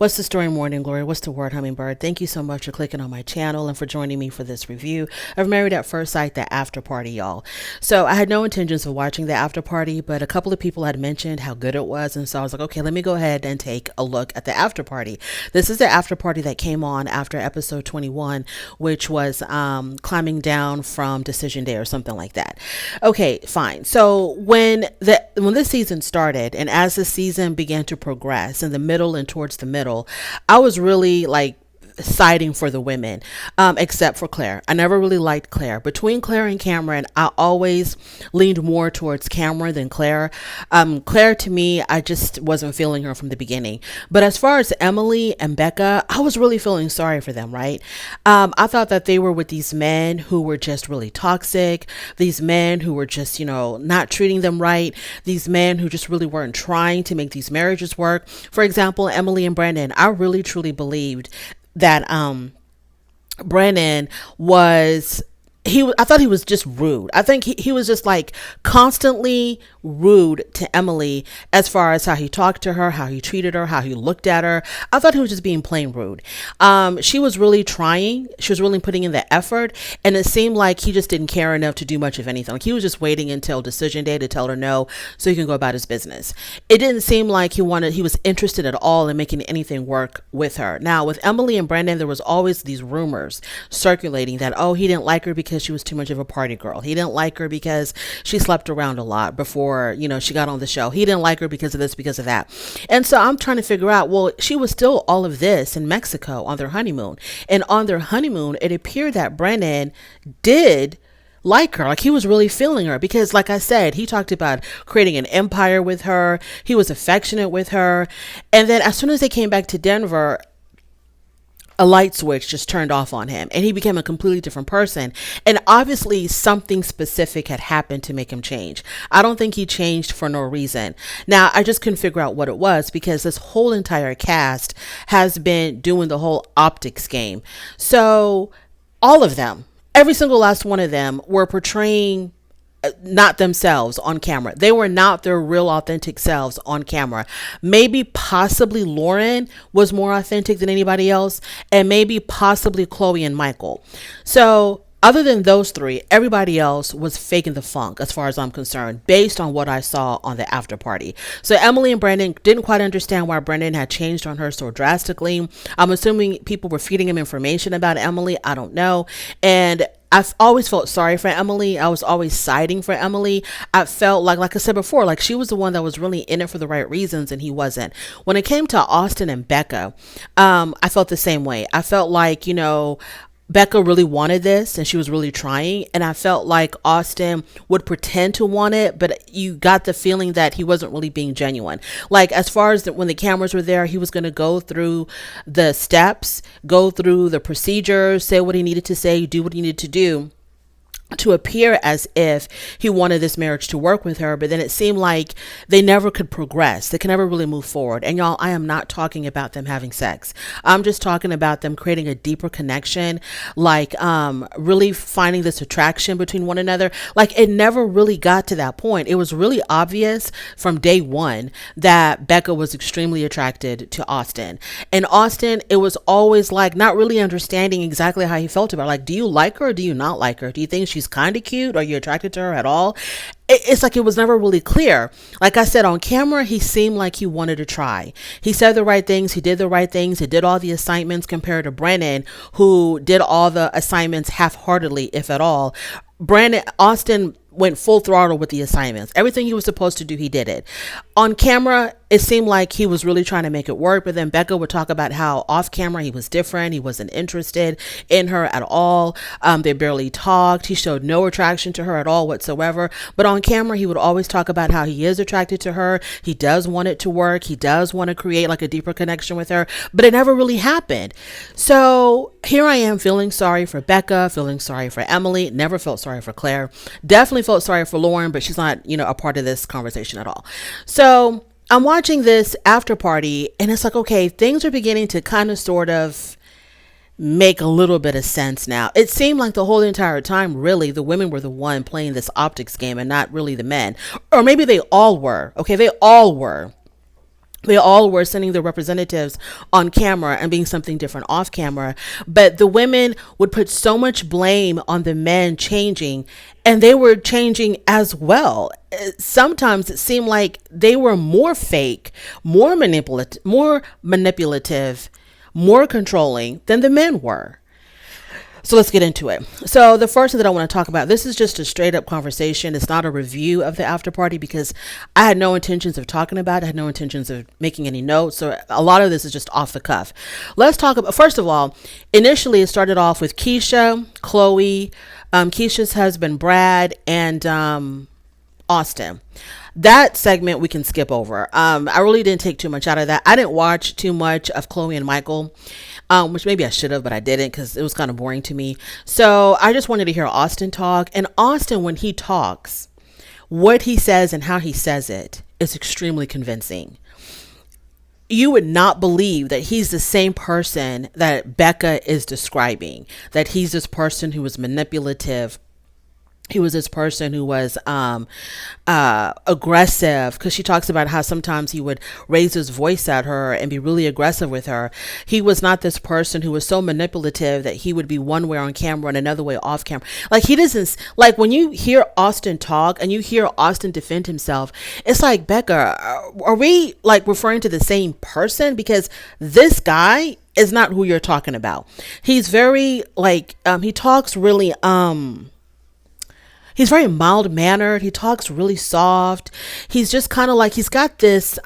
What's the story, Morning Glory? What's the word, Hummingbird? Thank you so much for clicking on my channel and for joining me for this review of Married at First Sight, the after party, y'all. So I had no intentions of watching the after party, but a couple of people had mentioned how good it was. And so I was like, okay, let me go ahead and take a look at the after party. This is the after party that came on after episode 21, which was climbing down from Decision Day or something like that. Okay, fine. So when this season started and as the season began to progress in the middle and towards the middle, I was really like siding for the women, except for Claire. I never really liked Claire. Between Claire and Cameron, I always leaned more towards Cameron than Claire. Claire, to me, I just wasn't feeling her from the beginning. But as far as Emily and Becca, I was really feeling sorry for them, right? I thought that they were with these men who were just really toxic, these men who were just, not treating them right, these men who just really weren't trying to make these marriages work. For example, Emily and Brandon, I really truly believed that Brandon was I thought he was just rude. I think he was just like constantly rude to Emily as far as how he talked to her, how he treated her, how he looked at her. I thought he was just being plain rude. She was really trying. She was really putting in the effort. And it seemed like he just didn't care enough to do much of anything. Like he was just waiting until decision day to tell her no so he can go about his business. It didn't seem like he was interested at all in making anything work with her. Now, with Emily and Brandon, there was always these rumors circulating that, oh, he didn't like her because she was too much of a party girl. He didn't like her because she slept around a lot before, she got on the show. He didn't like her because of this, because of that. And so I'm trying to figure out, well, she was still all of this in Mexico on their honeymoon. And on their honeymoon, it appeared that Brennan did like her. Like he was really feeling her because, like I said, he talked about creating an empire with her. He was affectionate with her. And then as soon as they came back to Denver, a light switch just turned off on him and he became a completely different person. And obviously something specific had happened to make him change. I don't think he changed for no reason. Now, I just couldn't figure out what it was because this whole entire cast has been doing the whole optics game. So all of them, every single last one of them were portraying not themselves on camera. They were not their real authentic selves on camera. Maybe possibly Lauren was more authentic than anybody else, and maybe possibly Chloe and Michael. So other than those three, everybody else was faking the funk as far as I'm concerned, based on what I saw on the after party. So Emily and Brandon didn't quite understand why Brandon had changed on her so drastically. I'm assuming people were feeding him information about Emily. I don't know. And I've always felt sorry for Emily. I was always siding for Emily. I felt like I said before, like she was the one that was really in it for the right reasons and he wasn't. When it came to Austin and Becca, I felt the same way. I felt like, Becca really wanted this and she was really trying. And I felt like Austin would pretend to want it, but you got the feeling that he wasn't really being genuine. Like as far as when the cameras were there, he was going to go through the steps, go through the procedures, say what he needed to say, do what he needed to do to appear as if he wanted this marriage to work with her. But then it seemed like they never could progress. They could never really move forward. And y'all, I am not talking about them having sex. I'm just talking about them creating a deeper connection, like really finding this attraction between one another. Like it never really got to that point. It was really obvious from day one that Becca was extremely attracted to Austin. And Austin, it was always like not really understanding exactly how he felt about her. Like, do you like her or do you not like her? Do you think she's kind of cute? Are you attracted to her at all? It's like it was never really clear. Like I said, on camera, he seemed like he wanted to try. He said the right things. He did the right things. He did all the assignments compared to Brennan, who did all the assignments half-heartedly, if at all. Austin went full throttle with the assignments. Everything he was supposed to do, he did it. On camera, it seemed like he was really trying to make it work, but then Becca would talk about how off camera he was different. He wasn't interested in her at all. They barely talked. He showed no attraction to her at all whatsoever. But on camera, he would always talk about how he is attracted to her. He does want it to work. He does want to create like a deeper connection with her, but it never really happened. So here I am feeling sorry for Becca, feeling sorry for Emily, never felt sorry for Claire, definitely felt sorry for Lauren, but she's not, a part of this conversation at all. So I'm watching this after party and it's like, okay, things are beginning to kind of sort of make a little bit of sense now. It seemed like the whole entire time, really, the women were the one playing this optics game and not really the men. Or maybe they all were. Okay, they all were. They all were sending their representatives on camera and being something different off camera. But the women would put so much blame on the men changing, and they were changing as well. Sometimes it seemed like they were more fake, more manipulative, more controlling than the men were. So let's get into it. So the first thing that I want to talk about, this is just a straight up conversation. It's not a review of the after party because I had no intentions of talking about it. I had no intentions of making any notes. So a lot of this is just off the cuff. Let's talk about, first of all, initially it started off with Keisha, Chloe, Keisha's husband, Brad, and Austin. That segment we can skip over. I really didn't take too much out of that. I didn't watch too much of Chloe and Michael, which maybe I should have, but I didn't because it was kind of boring to me. So I just wanted to hear Austin talk. And Austin, when he talks, what he says and how he says it is extremely convincing. You would not believe that he's the same person that Becca is describing, that he's this person who was manipulative. He was this person who was aggressive, because she talks about how sometimes he would raise his voice at her and be really aggressive with her. He was not this person who was so manipulative that he would be one way on camera and another way off camera. Like, he doesn't, like, when you hear Austin talk and you hear Austin defend himself, it's like, Becca, are we like referring to the same person? Because this guy is not who you're talking about. He's very like, he talks really, he's very mild mannered. He talks really soft. He's just kind of like, he's got this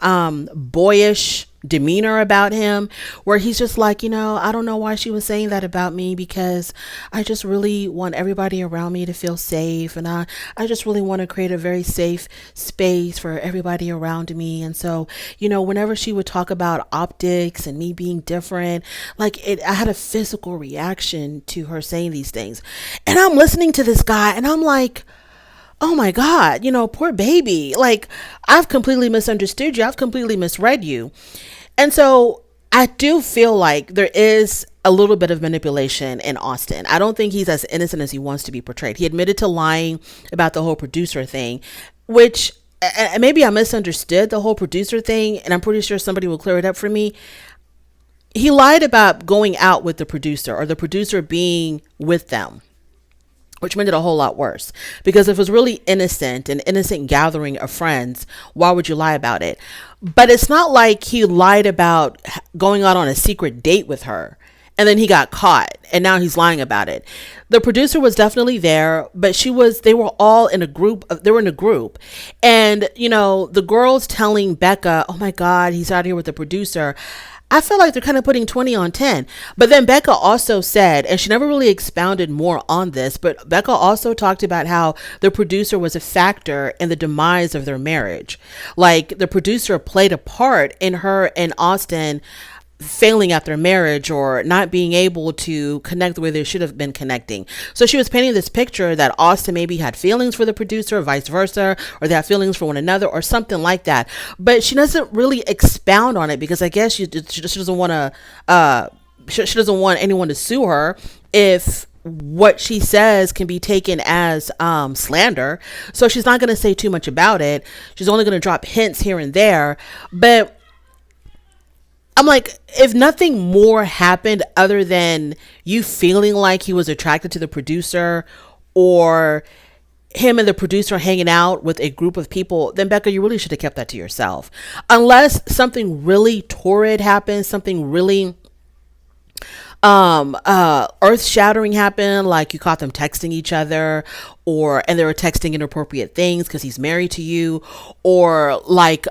boyish demeanor about him where he's just like, I don't know why she was saying that about me, because I just really want everybody around me to feel safe. And I just really want to create a very safe space for everybody around me. And so, whenever she would talk about optics and me being different, like I had a physical reaction to her saying these things. And I'm listening to this guy and I'm like, oh my God, poor baby. Like, I've completely misunderstood you. I've completely misread you. And so I do feel like there is a little bit of manipulation in Austin. I don't think he's as innocent as he wants to be portrayed. He admitted to lying about the whole producer thing, which maybe I misunderstood the whole producer thing. And I'm pretty sure somebody will clear it up for me. He lied about going out with the producer, or the producer being with them, which made it a whole lot worse. Because if it was really innocent, an innocent gathering of friends, why would you lie about it? But it's not like he lied about going out on a secret date with her and then he got caught and now he's lying about it. The producer was definitely there, but they were all in a group. They were in a group. And, the girls telling Becca, oh my God, he's out here with the producer. I feel like they're kind of putting 20 on 10. But then Becca also said, and she never really expounded more on this, but Becca also talked about how the producer was a factor in the demise of their marriage. Like, the producer played a part in her and Austin failing at their marriage, or not being able to connect the way they should have been connecting. So she was painting this picture that Austin maybe had feelings for the producer, or vice versa, or they had feelings for one another, or something like that. But she doesn't really expound on it, because I guess she doesn't want to, she doesn't want anyone to sue her if what she says can be taken as slander. So she's not going to say too much about it. She's only going to drop hints here and there. But I'm like, if nothing more happened other than you feeling like he was attracted to the producer, or him and the producer hanging out with a group of people, then Becca, you really should have kept that to yourself. Unless something really torrid happens, something really earth shattering happened, like you caught them texting each other, and they were texting inappropriate things because he's married to you, or like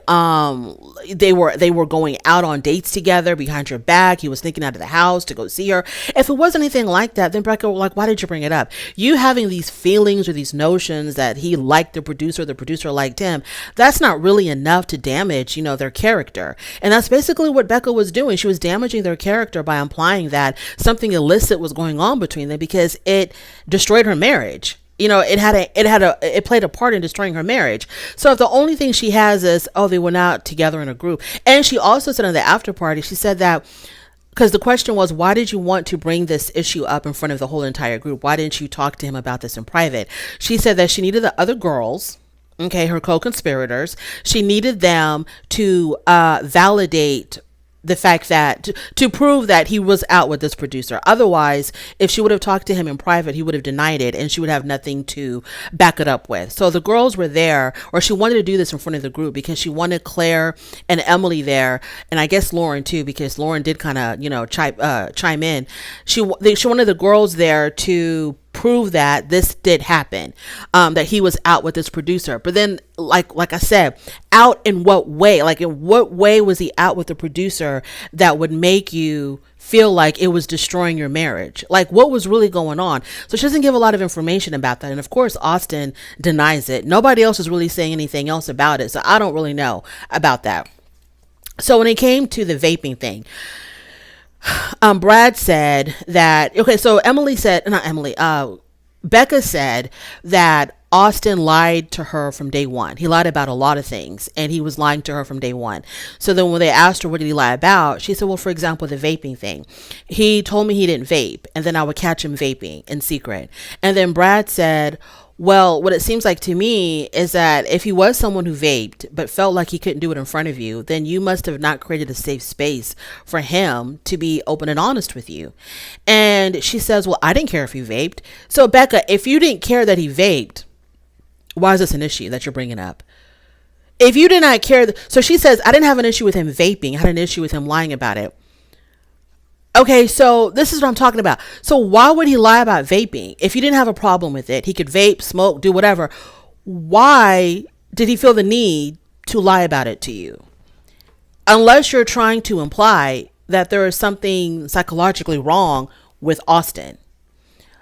they were going out on dates together behind your back. He was sneaking out of the house to go see her. If it wasn't anything like that, then Becca, like, why did you bring it up? You having these feelings or these notions that he liked the producer liked him, that's not really enough to damage, their character. And that's basically what Becca was doing. She was damaging their character by implying that something illicit was going on between them, because it destroyed her marriage. It played a part in destroying her marriage. So if the only thing she has is, oh, they went out together in a group. And she also said on the after party, she said that, because the question was, why did you want to bring this issue up in front of the whole entire group? Why didn't you talk to him about this in private? She said that she needed the other girls okay, her co-conspirators. She needed them to validate the fact that to prove that he was out with this producer. Otherwise, if she would have talked to him in private, he would have denied it and she would have nothing to back it up with. So the girls were there, or she wanted to do this in front of the group because she wanted Claire and Emily there, and I guess Lauren too, because Lauren did kind of, chime in. She wanted the girls there to prove that this did happen, that he was out with this producer. But then, like I said, out in what way? Like, in what way was he out with the producer that would make you feel like it was destroying your marriage? Like, what was really going on? So she doesn't give a lot of information about that. And of course, Austin denies it. Nobody else is really saying anything else about it. So I don't really know about that. So when it came to the vaping thing, Brad said that, okay, so Becca said that Austin lied to her from day one. He lied about a lot of things, and he was lying to her from day one. So then when they asked her, what did he lie about? She said, well, for example, the vaping thing. He told me he didn't vape, and then I would catch him vaping in secret. And then Brad said, well, what it seems like to me is that if he was someone who vaped but felt like he couldn't do it in front of you, then you must have not created a safe space for him to be open and honest with you. And she says, well, I didn't care if he vaped. So Becca, if you didn't care that he vaped, why is this an issue that you're bringing up? If you did not care, so she says, I didn't have an issue with him vaping. I had an issue with him lying about it. Okay, so this is what I'm talking about. So why would he lie about vaping? If you didn't have a problem with it, he could vape, smoke, do whatever. Why did he feel the need to lie about it to you? Unless you're trying to imply that there is something psychologically wrong with Austin.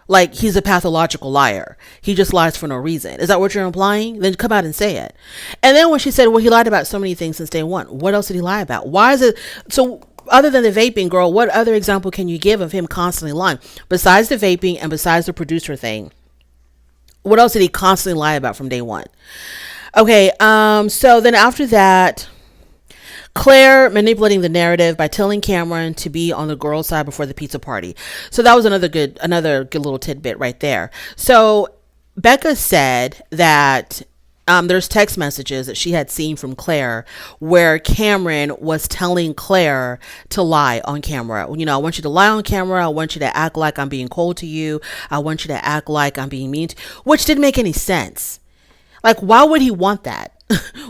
Like, he's a pathological liar. He just lies for no reason. Is that what you're implying? Then come out and say it. And then when she said, well, he lied about so many things since day one. What else did he lie about? Why is it so? Other than the vaping, girl, what other example can you give of him constantly lying? Besides the vaping and besides the producer thing, what else did he constantly lie about from day one? Okay, so then after that, Claire manipulating the narrative by telling Cameron to be on the girl's side before the pizza party. So that was another good little tidbit right there. So Becca said that there's text messages that she had seen from Claire where Cameron was telling Claire to lie on camera. I want you to lie on camera. I want you to act like I'm being cold to you. I want you to act like I'm being mean to you, which didn't make any sense. Like, why would he want that?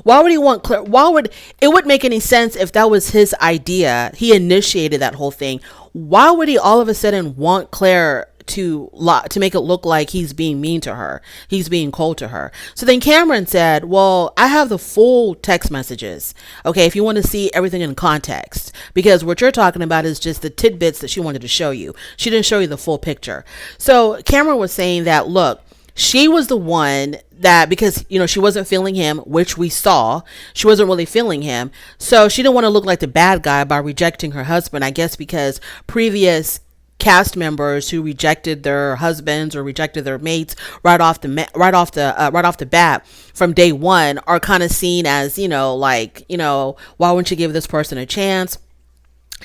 Why would he want Claire? It wouldn't make any sense if that was his idea. He initiated that whole thing. Why would he all of a sudden want Claire to make it look like he's being mean to her? He's being cold to her. So then Cameron said, well, I have the full text messages. Okay, if you want to see everything in context, because what you're talking about is just the tidbits that she wanted to show you. She didn't show you the full picture. So Cameron was saying that, look, she was the one that, because, she wasn't feeling him, which we saw, she wasn't really feeling him. So she didn't want to look like the bad guy by rejecting her husband, I guess, because previous cast members who rejected their husbands or rejected their mates right off the bat from day one are kind of seen as, why wouldn't you give this person a chance?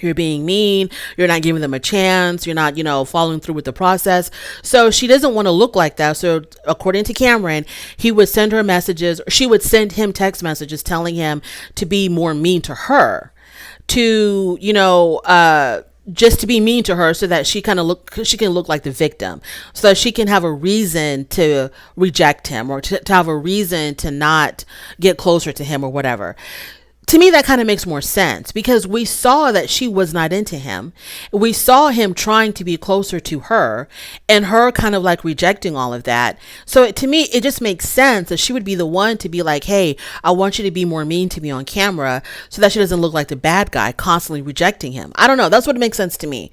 You're being mean. You're not giving them a chance. You're not, following through with the process. So she doesn't want to look like that. So according to Cameron, he would send her messages, or she would send him text messages telling him to be more mean to her, to, just to be mean to her so that she can look like the victim, so that she can have a reason to reject him, or to have a reason to not get closer to him or whatever. To me, that kind of makes more sense, because we saw that she was not into him. We saw him trying to be closer to her and her kind of like rejecting all of that. So to me, it just makes sense that she would be the one to be like, hey, I want you to be more mean to me on camera so that she doesn't look like the bad guy constantly rejecting him. I don't know. That's what makes sense to me.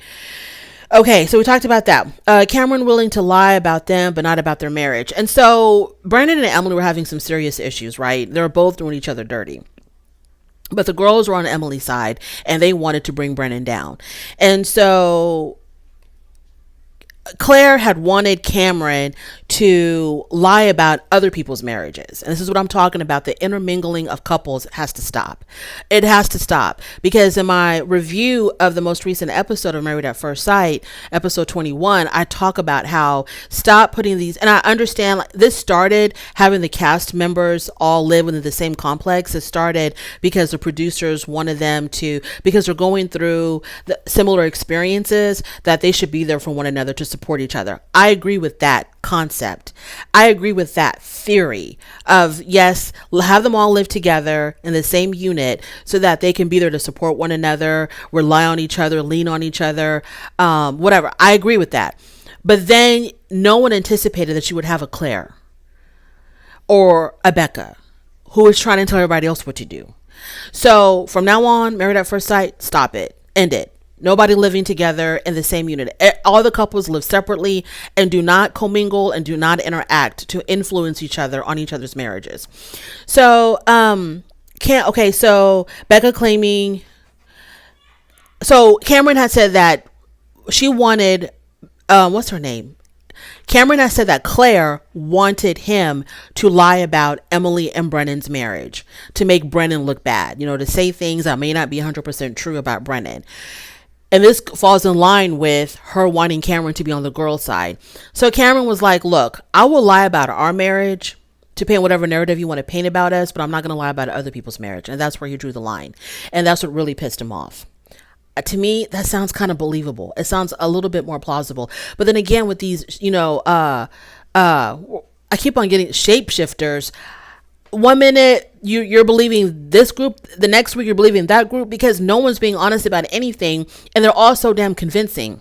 Okay, so we talked about that. Cameron willing to lie about them, but not about their marriage. And so Brandon and Emily were having some serious issues, right? They were both doing each other dirty. But the girls were on Emily's side and they wanted to bring Brennan down. And so Claire had wanted Cameron to lie about other people's marriages. And this is what I'm talking about. The intermingling of couples has to stop. It has to stop, because in my review of the most recent episode of Married at First Sight, episode 21, I talk about how stop putting these, and I understand like, this started having the cast members all live within the same complex. It started because the producers wanted them to, because they're going through the similar experiences, that they should be there for one another to support each other. I agree with that concept. I agree with that theory of, yes, have them all live together in the same unit so that they can be there to support one another, rely on each other, lean on each other, whatever. I agree with that. But then no one anticipated that you would have a Claire or a Becca who is trying to tell everybody else what to do. So from now on, Married at First Sight, stop it. End it. Nobody living together in the same unit. All the couples live separately and do not commingle and do not interact to influence each other on each other's marriages. So, so Becca claiming, so Cameron had said that she wanted, what's her name? Cameron has said that Claire wanted him to lie about Emily and Brennan's marriage to make Brennan look bad, to say things that may not be 100% true about Brennan. And this falls in line with her wanting Cameron to be on the girl side. So Cameron was like, look, I will lie about our marriage to paint whatever narrative you want to paint about us, but I'm not going to lie about other people's marriage. And that's where he drew the line. And that's what really pissed him off. To me, that sounds kind of believable. It sounds a little bit more plausible. But then again, with these, I keep on getting shapeshifters. One minute you're believing this group, the next week you're believing that group, because no one's being honest about anything, and they're all so damn convincing.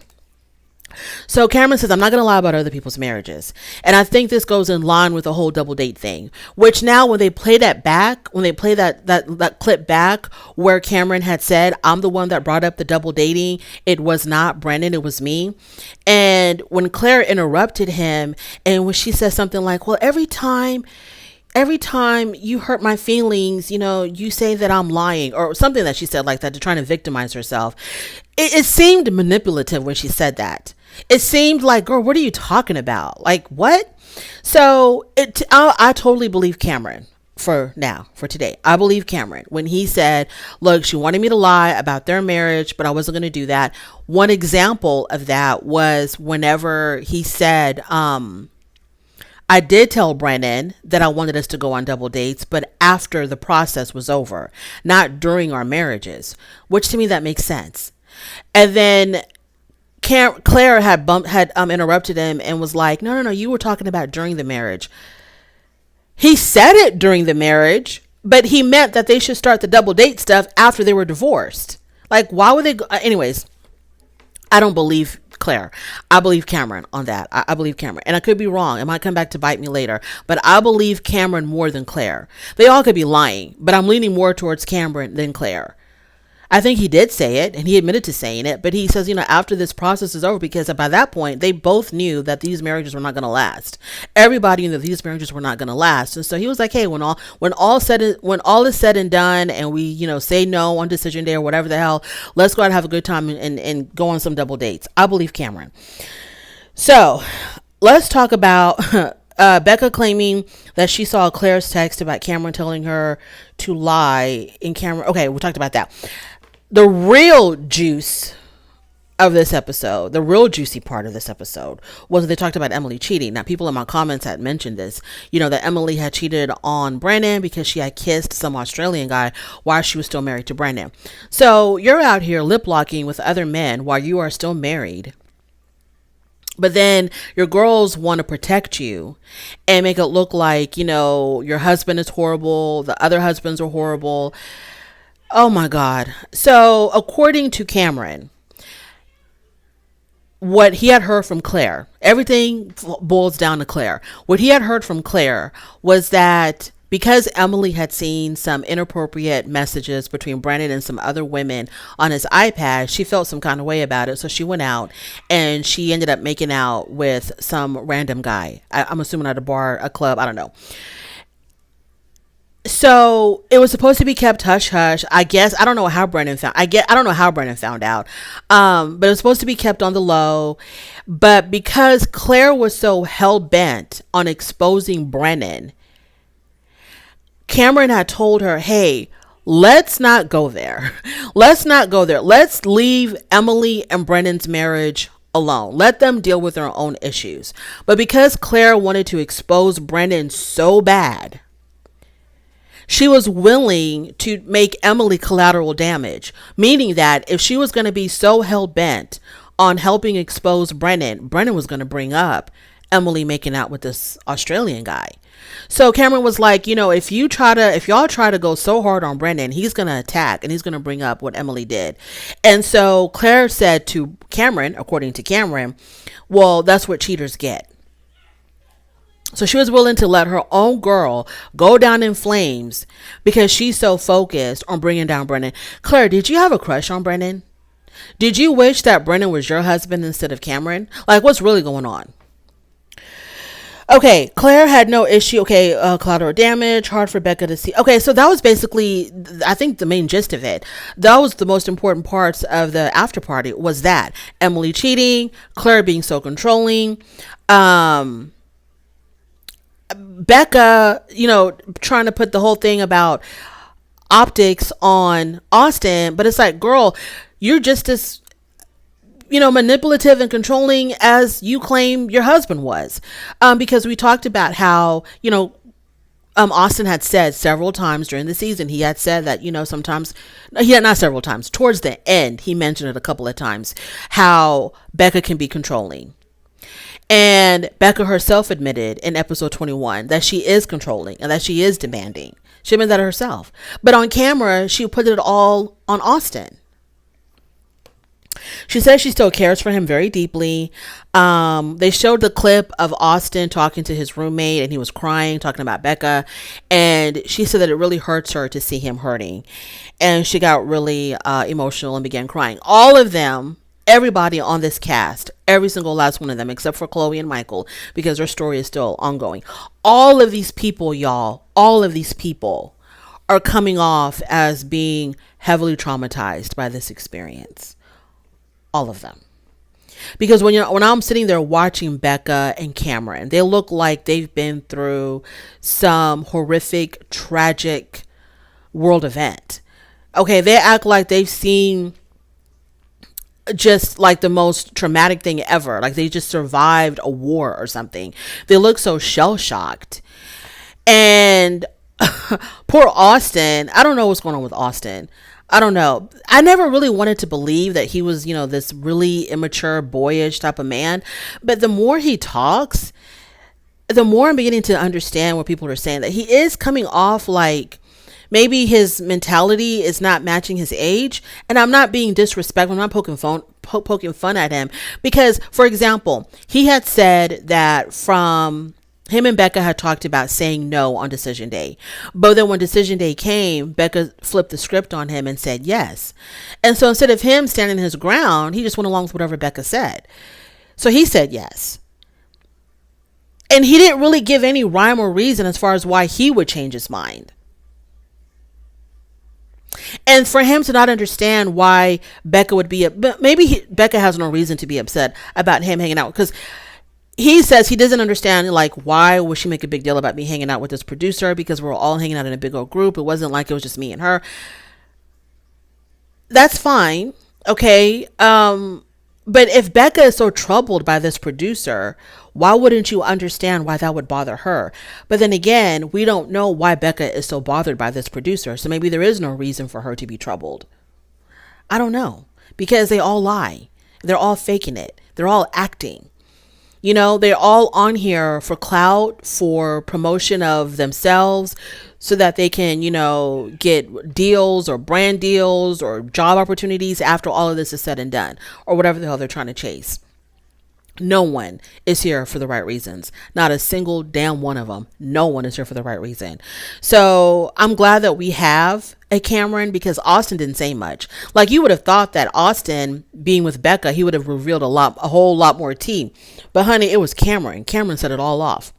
So Cameron says, I'm not going to lie about other people's marriages. And I think this goes in line with the whole double date thing, which now when they play that back, when they play that clip back where Cameron had said, I'm the one that brought up the double dating. It was not Brendan. It was me. And when Claire interrupted him, and when she says something like, well, every time you hurt my feelings, you say that I'm lying, or something that she said like that, to try to victimize herself. It seemed manipulative when she said that. It seemed like, girl, what are you talking about? Like, what? So I totally believe Cameron for today. I believe Cameron when he said, look, she wanted me to lie about their marriage, but I wasn't going to do that. One example of that was whenever he said, I did tell Brennan that I wanted us to go on double dates, but after the process was over, not during our marriages, which to me, that makes sense. And then Claire had interrupted him and was like, no, you were talking about during the marriage. He said it during the marriage, but he meant that they should start the double date stuff after they were divorced. Like, why would they go? Anyways, I don't believe Claire. I believe Cameron on that. I believe Cameron. And I could be wrong. It might come back to bite me later. But I believe Cameron more than Claire. They all could be lying, but I'm leaning more towards Cameron than Claire. I think he did say it, and he admitted to saying it, but he says, after this process is over, because by that point, they both knew that these marriages were not going to last. Everybody knew that these marriages were not going to last. And so he was like, hey, when all is said and done, and we, say no on decision day or whatever the hell, let's go out and have a good time and go on some double dates. I believe Cameron. So let's talk about Becca claiming that she saw Claire's text about Cameron telling her to lie in Cameron. Okay, we talked about that. The real juice of this episode, the real juicy part of this episode, was they talked about Emily cheating. Now, people in my comments had mentioned this, that Emily had cheated on Brendan because she had kissed some Australian guy while she was still married to Brendan. So you're out here lip locking with other men while you are still married. But then your girls want to protect you and make it look like, your husband is horrible. The other husbands are horrible. Oh my God. So according to Cameron, what he had heard from Claire, everything boils down to Claire. What he had heard from Claire was that because Emily had seen some inappropriate messages between Brandon and some other women on his iPad, she felt some kind of way about it. So she went out and she ended up making out with some random guy. I'm assuming at a bar, a club, I don't know. So it was supposed to be kept hush hush. I guess I don't know how Brennan found. I don't know how Brennan found out. But it was supposed to be kept on the low. But because Claire was so hell bent on exposing Brennan, Cameron had told her, "Hey, let's not go there. Let's not go there. Let's leave Emily and Brennan's marriage alone. Let them deal with their own issues." But because Claire wanted to expose Brennan so bad, she was willing to make Emily collateral damage, meaning that if she was going to be so hell bent on helping expose Brennan, Brennan was going to bring up Emily making out with this Australian guy. So Cameron was like, if y'all try to go so hard on Brennan, he's going to attack and he's going to bring up what Emily did. And so Claire said to Cameron, according to Cameron, well, that's what cheaters get. So she was willing to let her own girl go down in flames because she's so focused on bringing down Brennan. Claire, did you have a crush on Brennan? Did you wish that Brennan was your husband instead of Cameron? Like, what's really going on? Okay, Claire had no issue. Okay, collateral damage, hard for Becca to see. Okay, so that was basically, I think, the main gist of it. That was the most important parts of the after party, was that Emily cheating, Claire being so controlling, Becca, trying to put the whole thing about optics on Austin, but it's like, girl, you're just as, manipulative and controlling as you claim your husband was. Because we talked about how, Austin had said several times during the season, he had said that, sometimes, not several times, towards the end, he mentioned it a couple of times, how Becca can be controlling. And Becca herself admitted in episode 21 that she is controlling and that she is demanding. She admitted that herself. But on camera, she put it all on Austin. She says she still cares for him very deeply. They showed the clip of Austin talking to his roommate and he was crying, talking about Becca. And she said that it really hurts her to see him hurting. And she got really emotional and began crying. All of them, everybody on this cast, every single last one of them, except for Chloe and Michael, because their story is still ongoing. All of these people, y'all, all of these people are coming off as being heavily traumatized by this experience. All of them. Because when I'm sitting there watching Becca and Cameron, they look like they've been through some horrific, tragic world event. Okay, they act like they've seen just like the most traumatic thing ever. Like they just survived a war or something. They look so shell-shocked. And poor Austin, I don't know what's going on with Austin. I don't know. I never really wanted to believe that he was, this really immature, boyish type of man. But the more he talks, the more I'm beginning to understand what people are saying, that he is coming off like maybe his mentality is not matching his age. And I'm not being disrespectful. I'm not poking fun at him. Because, for example, he had said that from him and Becca had talked about saying no on decision day. But then when decision day came, Becca flipped the script on him and said yes. And so instead of him standing his ground, he just went along with whatever Becca said. So he said yes. And he didn't really give any rhyme or reason as far as why he would change his mind. And for him to not understand why Becca would be, Becca has no reason to be upset about him hanging out, because he says he doesn't understand, like, why would she make a big deal about me hanging out with this producer, because we're all hanging out in a big old group. It wasn't like it was just me and her. That's fine. Okay. But if Becca is so troubled by this producer, why wouldn't you understand why that would bother her? But then again, we don't know why Becca is so bothered by this producer. So maybe there is no reason for her to be troubled. I don't know, because they all lie. They're all faking it. They're all acting. They're all on here for clout, for promotion of themselves, so that they can, get deals or brand deals or job opportunities after all of this is said and done, or whatever the hell they're trying to chase. No one is here for the right reasons. Not a single damn one of them. No one is here for the right reason. So I'm glad that we have a Cameron, because Austin didn't say much. Like, you would have thought that Austin being with Becca, he would have revealed a whole lot more tea. But honey, it was Cameron. Cameron set it all off.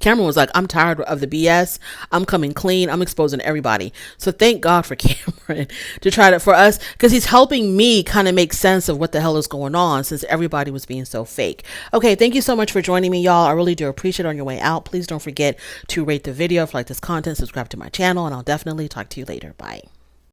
Cameron was like, I'm tired of the BS. I'm coming clean. I'm exposing everybody. So thank God for Cameron to try to, for us, because he's helping me kind of make sense of what the hell is going on since everybody was being so fake. Okay, thank you so much for joining me, y'all. I really do appreciate it. On your way out, please don't forget to rate the video if you like this content, subscribe to my channel, and I'll definitely talk to you later. Bye.